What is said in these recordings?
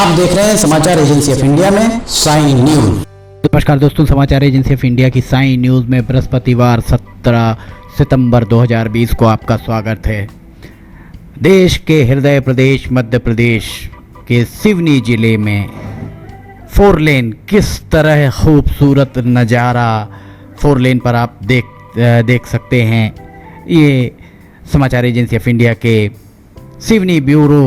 आप देख रहे हैं समाचार एजेंसी ऑफ इंडिया में साइन न्यूज। नमस्कार दोस्तों, समाचार एजेंसी ऑफ इंडिया की साइन न्यूज में बृहस्पतिवार 17 सितंबर 2020 को आपका स्वागत है। देश के हृदय प्रदेश मध्य प्रदेश के सिवनी जिले में 4 लेन किस तरह खूबसूरत नज़ारा 4 लेन पर आप देख सकते हैं। ये समाचार एजेंसी ऑफ इंडिया के सिवनी ब्यूरो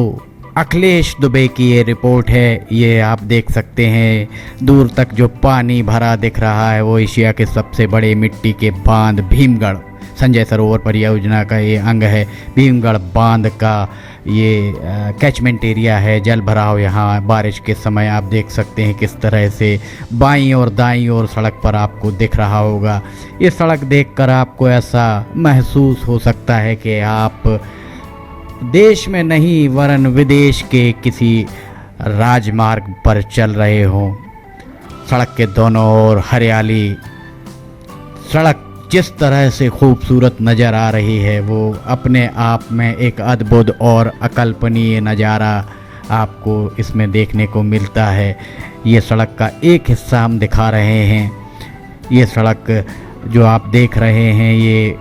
अखिलेश दुबे की ये रिपोर्ट है। ये आप देख सकते हैं, दूर तक जो पानी भरा दिख रहा है वो एशिया के सबसे बड़े मिट्टी के बांध भीमगढ़ संजय सरोवर परियोजना का ये अंग है। भीमगढ़ बांध का ये कैचमेंट एरिया है। जल भराव यहाँ बारिश के समय आप देख सकते हैं किस तरह से बाईं और दाईं और सड़क पर आपको दिख रहा होगा। ये सड़क देखकर आपको ऐसा महसूस हो सकता है कि आप देश में नहीं वरन विदेश के किसी राजमार्ग पर चल रहे हों। सड़क के दोनों ओर हरियाली, सड़क जिस तरह से खूबसूरत नज़र आ रही है वो अपने आप में एक अद्भुत और अकल्पनीय नज़ारा आपको इसमें देखने को मिलता है। ये सड़क का एक हिस्सा हम दिखा रहे हैं। ये सड़क जो आप देख रहे हैं ये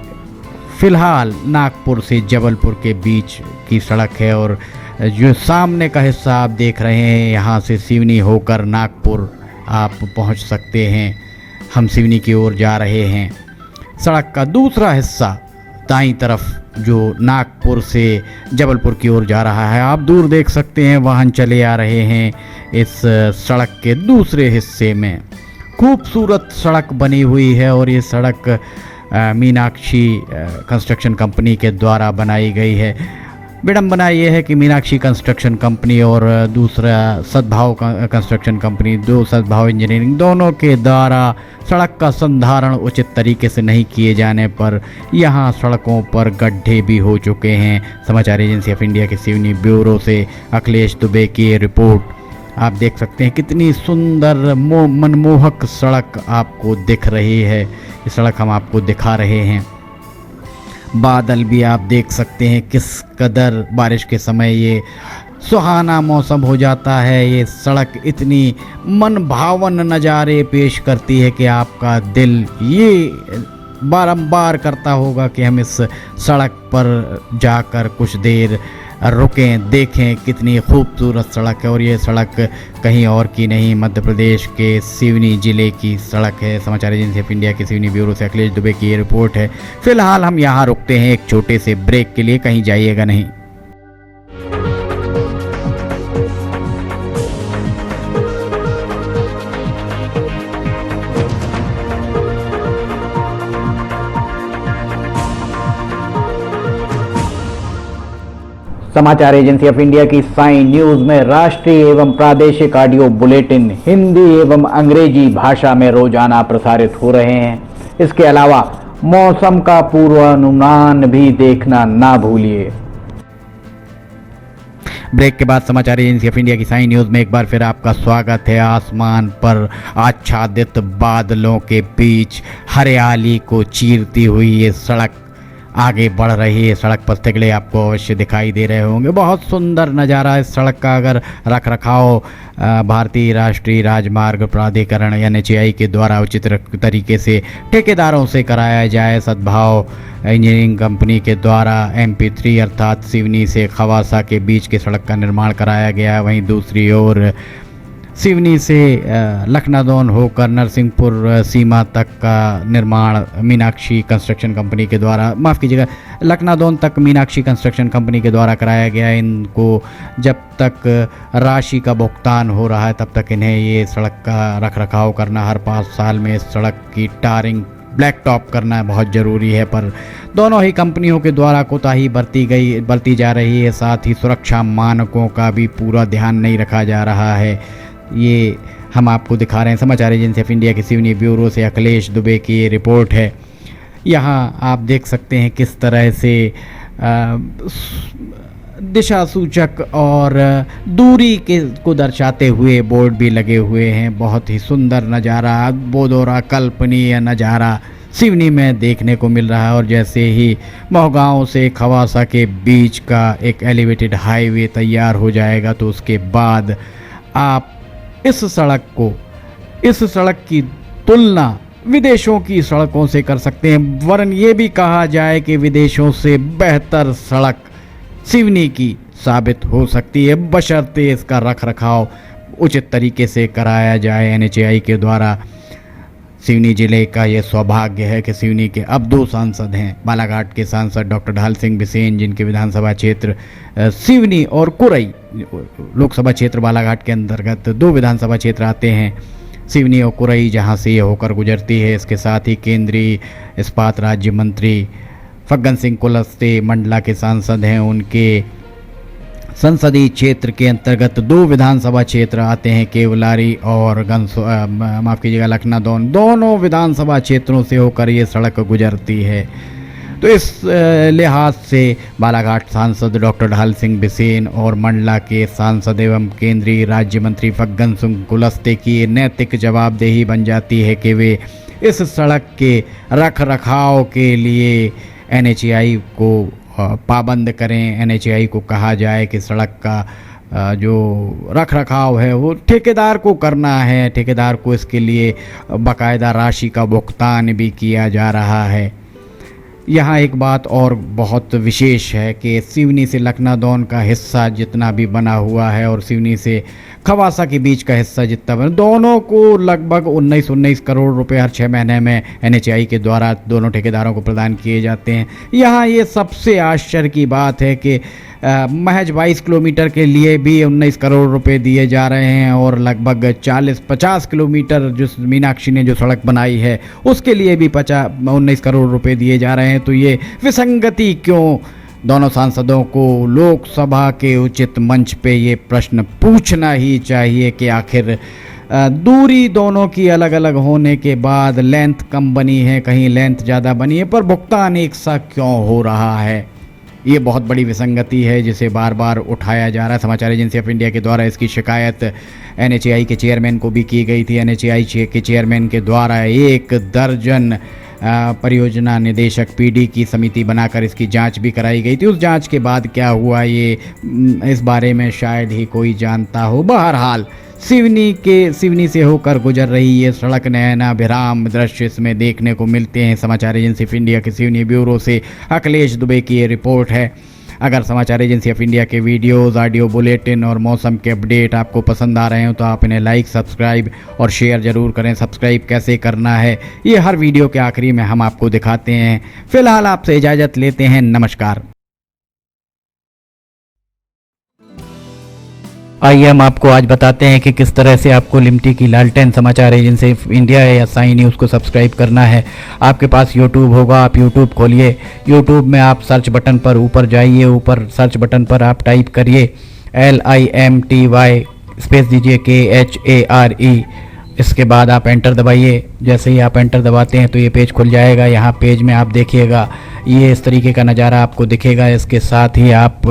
फ़िलहाल नागपुर से जबलपुर के बीच की सड़क है और जो सामने का हिस्सा आप देख रहे हैं यहाँ से सिवनी होकर नागपुर आप पहुँच सकते हैं। हम सिवनी की ओर जा रहे हैं। सड़क का दूसरा हिस्सा दाईं तरफ जो नागपुर से जबलपुर की ओर जा रहा है, आप दूर देख सकते हैं वाहन चले आ रहे हैं। इस सड़क के दूसरे हिस्से में खूबसूरत सड़क बनी हुई है और ये सड़क मीनाक्षी कंस्ट्रक्शन कंपनी के द्वारा बनाई गई है। विडंबना ये है कि मीनाक्षी कंस्ट्रक्शन कंपनी और दूसरा सद्भाव कंस्ट्रक्शन कंपनी, दो सद्भाव इंजीनियरिंग, दोनों के द्वारा सड़क का संधारण उचित तरीके से नहीं किए जाने पर यहाँ सड़कों पर गड्ढे भी हो चुके हैं। समाचार एजेंसी ऑफ इंडिया के सिवनी ब्यूरो से अखिलेश दुबे की ये रिपोर्ट आप देख सकते हैं। कितनी सुंदर मनमोहक सड़क आपको दिख रही है। ये सड़क हम आपको दिखा रहे हैं। बादल भी आप देख सकते हैं किस कदर बारिश के समय ये सुहाना मौसम हो जाता है। ये सड़क इतनी मन भावन नज़ारे पेश करती है कि आपका दिल ये बारंबार करता होगा कि हम इस सड़क पर जाकर कुछ देर रुकें, देखें कितनी खूबसूरत सड़क है। और ये सड़क कहीं और की नहीं, मध्य प्रदेश के सिवनी ज़िले की सड़क है। समाचार एजेंसी ऑफ इंडिया के सिवनी ब्यूरो से अखिलेश दुबे की ये रिपोर्ट है। फिलहाल हम यहाँ रुकते हैं एक छोटे से ब्रेक के लिए, कहीं जाइएगा नहीं। समाचार एजेंसी ऑफ इंडिया की साइन न्यूज में राष्ट्रीय एवं प्रादेशिक ऑडियो बुलेटिन हिंदी एवं अंग्रेजी भाषा में रोजाना प्रसारित हो रहे हैं। इसके अलावा मौसम का पूर्वानुमान भी देखना ना भूलिए। ब्रेक के बाद समाचार एजेंसी ऑफ इंडिया की साइन न्यूज़ में एक बार फिर आपका स्वागत है। आसमान पर आच्छादित बादलों के बीच हरियाली को चीरती हुई ये सड़क आगे बढ़ रही है। सड़क पर तिगड़े आपको अवश्य दिखाई दे रहे होंगे। बहुत सुंदर नज़ारा इस सड़क का। अगर रख रखाव भारतीय राष्ट्रीय राजमार्ग प्राधिकरण NHAI के द्वारा उचित तरीके से ठेकेदारों से कराया जाए, सद्भाव इंजीनियरिंग कंपनी के द्वारा MP3 अर्थात सिवनी से खवासा के बीच के सड़क का निर्माण कराया गया। वहीं दूसरी ओर सिवनी से लखनादौन होकर नरसिंहपुर सीमा तक का निर्माण मीनाक्षी कंस्ट्रक्शन कंपनी के द्वारा, माफ़ कीजिएगा, लखनादौन तक मीनाक्षी कंस्ट्रक्शन कंपनी के द्वारा कराया गया। इनको जब तक राशि का भुगतान हो रहा है तब तक इन्हें ये सड़क का रख रखाव करना, हर 5 साल में इस सड़क की टारिंग ब्लैक टॉप करना बहुत ज़रूरी है। पर दोनों ही कंपनियों के द्वारा कोताही बरती जा रही है। साथ ही सुरक्षा मानकों का भी पूरा ध्यान नहीं रखा जा रहा है। ये हम आपको दिखा रहे हैं। समाचार एजेंसी ऑफ इंडिया के सिवनी ब्यूरो से अखिलेश दुबे की ये रिपोर्ट है। यहाँ आप देख सकते हैं किस तरह से दिशा सूचक और दूरी को दर्शाते हुए बोर्ड भी लगे हुए हैं। बहुत ही सुंदर नज़ारा, अद्भुत और अकल्पनीय नज़ारा सिवनी में देखने को मिल रहा है। और जैसे ही मोहगांव से खवासा के बीच का एक एलिवेटेड हाईवे तैयार हो जाएगा तो उसके बाद आप इस सड़क की तुलना विदेशों की सड़कों से कर सकते हैं, वरन ये भी कहा जाए कि विदेशों से बेहतर सड़क सिवनी की साबित हो सकती है, बशर्ते इसका रखरखाव उचित तरीके से कराया जाए एनएचएआई के द्वारा। सिवनी जिले का ये सौभाग्य है कि सिवनी के अब 2 सांसद हैं, बालाघाट के सांसद डॉक्टर ढाल सिंह बिसेन, जिनके विधानसभा क्षेत्र सिवनी और कुरई लोकसभा क्षेत्र बालाघाट के अंतर्गत 2 विधानसभा क्षेत्र आते हैं, सिवनी और कुरई, जहां से ये होकर गुजरती है। इसके साथ ही केंद्रीय इस्पात राज्य मंत्री फग्गन सिंह कुलस्ते मंडला के सांसद हैं, उनके संसदीय क्षेत्र के अंतर्गत 2 विधानसभा क्षेत्र आते हैं, केवलारी और लखनादौन। दोनों विधानसभा क्षेत्रों से होकर ये सड़क गुजरती है। तो इस लिहाज से बालाघाट सांसद डॉक्टर ढाल सिंह बिसेन और मंडला के सांसद एवं केंद्रीय राज्य मंत्री फग्गन सिंह कुलस्ते की नैतिक जवाबदेही बन जाती है कि वे इस सड़क के रखरखाव के लिए एनएचएआई को पाबंद करें। एनएचएआई को कहा जाए कि सड़क का जो रखरखाव है वो ठेकेदार को करना है, ठेकेदार को इसके लिए बाकायदा राशि का भुगतान भी किया जा रहा है। यहाँ एक बात और बहुत विशेष है कि सिवनी से लखनादौन का हिस्सा जितना भी बना हुआ है और सिवनी से खवासा के बीच का हिस्सा जितना बना, दोनों को लगभग 19 करोड़ रुपए हर 6 महीने में एनएचएआई के द्वारा दोनों ठेकेदारों को प्रदान किए जाते हैं। यहाँ ये सबसे आश्चर्य की बात है कि महज 22 किलोमीटर के लिए भी 19 करोड़ रुपए दिए जा रहे हैं और लगभग 40-50 किलोमीटर जो मीनाक्षी ने जो सड़क बनाई है उसके लिए भी 19 करोड़ रुपए दिए जा रहे हैं। तो ये विसंगति क्यों? दोनों सांसदों को लोकसभा के उचित मंच पे ये प्रश्न पूछना ही चाहिए कि आखिर दूरी दोनों की अलग अलग होने के बाद लेंथ कम बनी है, कहीं लेंथ ज़्यादा बनी है, पर भुगतान एक सा क्यों हो रहा है? ये बहुत बड़ी विसंगति है जिसे बार बार उठाया जा रहा है। समाचार एजेंसी ऑफ इंडिया के द्वारा इसकी शिकायत एनएचएआई के चेयरमैन को भी की गई थी। एनएचएआई के चेयरमैन के द्वारा 1 दर्जन परियोजना निदेशक पीडी की समिति बनाकर इसकी जांच भी कराई गई थी। उस जांच के बाद क्या हुआ ये इस बारे में शायद ही कोई जानता हो। बहरहाल सिवनी से होकर गुजर रही ये सड़क नयनाभिराम दृश्य इसमें देखने को मिलते हैं। समाचार एजेंसी ऑफ इंडिया के सिवनी ब्यूरो से अखिलेश दुबे की ये रिपोर्ट है। अगर समाचार एजेंसी ऑफ इंडिया के वीडियोस, ऑडियो बुलेटिन और मौसम के अपडेट आपको पसंद आ रहे हो तो आप इन्हें लाइक, सब्सक्राइब और शेयर जरूर करें। सब्सक्राइब कैसे करना है ये हर वीडियो के आखिरी में हम आपको दिखाते हैं। फिलहाल आपसे इजाज़त लेते हैं। नमस्कार। आइए हम आपको आज बताते हैं कि किस तरह से आपको लिमटी की लालटेन समाचार एजेंसी इंडिया या साई न्यूज़ को सब्सक्राइब करना है। आपके पास यूट्यूब होगा, आप यूट्यूब खोलिए। यूट्यूब में आप सर्च बटन पर ऊपर जाइए, ऊपर सर्च बटन पर आप टाइप करिए LIMTY स्पेस दीजिए KHARE। इसके बाद आप एंटर दबाइए। जैसे ही आप एंटर दबाते हैं तो ये पेज खुल जाएगा। यहाँ पेज में आप देखिएगा ये इस तरीके का नज़ारा आपको दिखेगा। इसके साथ ही आप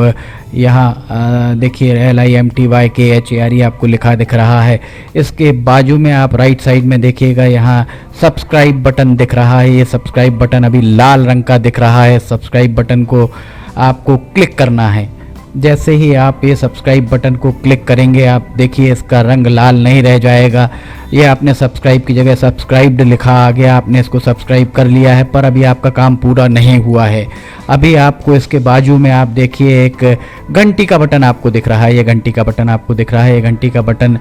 यहाँ देखिए LIMTY KHARE आपको लिखा दिख रहा है। इसके बाजू में आप राइट साइड में देखिएगा यहाँ सब्सक्राइब बटन दिख रहा है। ये सब्सक्राइब बटन अभी लाल रंग का दिख रहा है। सब्सक्राइब बटन को आपको क्लिक करना है। जैसे ही आप ये सब्सक्राइब बटन को क्लिक करेंगे आप देखिए इसका रंग लाल नहीं रह जाएगा। ये आपने सब्सक्राइब की जगह सब्सक्राइब्ड लिखा आ गया, आपने इसको सब्सक्राइब कर लिया है, पर अभी आपका काम पूरा नहीं हुआ है। अभी आपको इसके बाजू में आप देखिए एक घंटी का बटन आपको दिख रहा है। ये घंटी का बटन आपको दिख रहा है। ये घंटी का बटन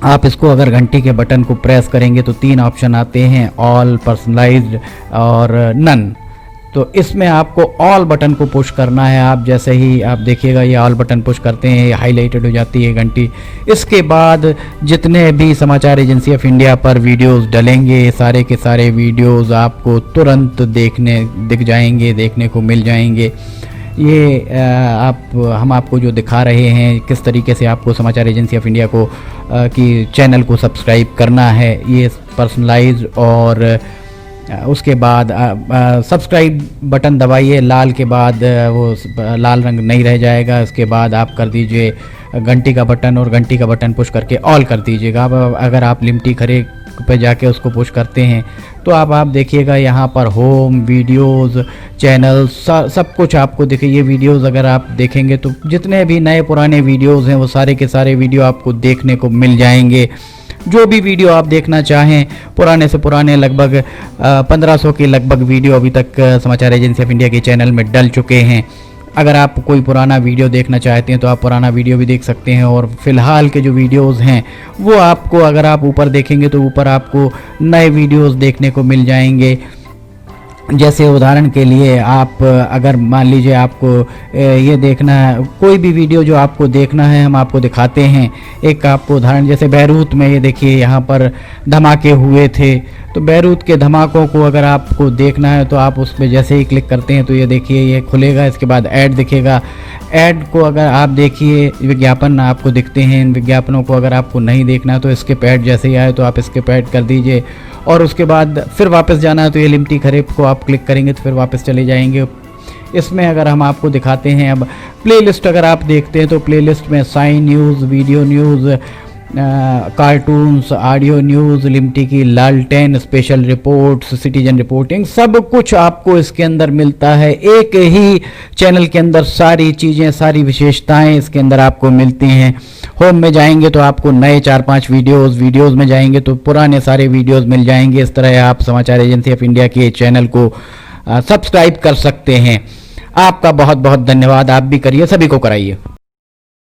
आप इसको अगर घंटी के बटन को प्रेस करेंगे तो 3 ऑप्शन आते हैं, ऑल, पर्सनलाइज्ड और नन। तो इसमें आपको ऑल बटन को पुश करना है। आप जैसे ही आप देखिएगा ये ऑल बटन पुश करते हैं, ये हाईलाइटेड हो जाती है घंटी। इसके बाद जितने भी समाचार एजेंसी ऑफ इंडिया पर वीडियोस डलेंगे सारे के सारे वीडियोस आपको तुरंत दिख जाएंगे, देखने को मिल जाएंगे। ये हम आपको जो दिखा रहे हैं किस तरीके से आपको समाचार एजेंसी ऑफ इंडिया को की चैनल को सब्सक्राइब करना है। ये पर्सनलाइज और उसके बाद सब्सक्राइब बटन दबाइए, लाल के बाद वो लाल रंग नहीं रह जाएगा। उसके बाद आप कर दीजिए घंटी का बटन और घंटी का बटन पुश करके ऑल कर दीजिएगा। अब अगर आप लिमटी खरे पे जाके उसको पुश करते हैं तो आप देखिएगा यहाँ पर होम वीडियोस चैनल सब कुछ आपको दिखे। ये वीडियोस अगर आप देखेंगे तो जितने भी नए पुराने वीडियोस हैं वो सारे के सारे वीडियो आपको देखने को मिल जाएंगे। जो भी वीडियो आप देखना चाहें, पुराने से पुराने लगभग 1500 के लगभग वीडियो अभी तक समाचार एजेंसी ऑफ इंडिया के चैनल में डल चुके हैं। अगर आप कोई पुराना वीडियो देखना चाहते हैं तो आप पुराना वीडियो भी देख सकते हैं, और फिलहाल के जो वीडियोस हैं वो आपको, अगर आप ऊपर देखेंगे तो ऊपर आपको नए वीडियोस देखने को मिल जाएंगे। जैसे उदाहरण के लिए आप अगर मान लीजिए आपको ये देखना है, कोई भी वीडियो जो आपको देखना है हम आपको दिखाते हैं। एक आपको उदाहरण, जैसे बैरूत में ये देखिए यहाँ पर धमाके हुए थे, तो बैरूत के धमाकों को अगर आपको देखना है तो आप उस पर जैसे ही क्लिक करते हैं तो ये देखिए ये खुलेगा, इसके बाद ऐड दिखेगा। ऐड को अगर आप देखिए, विज्ञापन आपको दिखते हैं, इन विज्ञापनों को अगर आपको नहीं देखना है तो स्किप ऐड जैसे ही आए तो आप स्किप ऐड कर दीजिए, और उसके बाद फिर वापस जाना है तो ये लिमटी खरीफ को आप क्लिक करेंगे तो फिर वापस चले जाएंगे। इसमें अगर हम आपको दिखाते हैं, अब प्लेलिस्ट अगर आप देखते हैं तो प्लेलिस्ट में sign news, video news, cartoons, audio news, लिमटी की लालटेन, स्पेशल रिपोर्ट्स, सिटीजन रिपोर्टिंग, सब कुछ आपको इसके अंदर मिलता है। एक ही चैनल के अंदर सारी चीज़ें, सारी विशेषताएं इसके अंदर आपको मिलती हैं। होम में जाएंगे तो आपको नए 4-5 वीडियोज़ में जाएंगे तो पुराने सारे वीडियोज़ मिल जाएंगे। इस तरह आप समाचार एजेंसी ऑफ इंडिया के चैनल को सब्सक्राइब कर सकते हैं। आपका बहुत बहुत धन्यवाद। आप भी करिए, सभी को कराइए।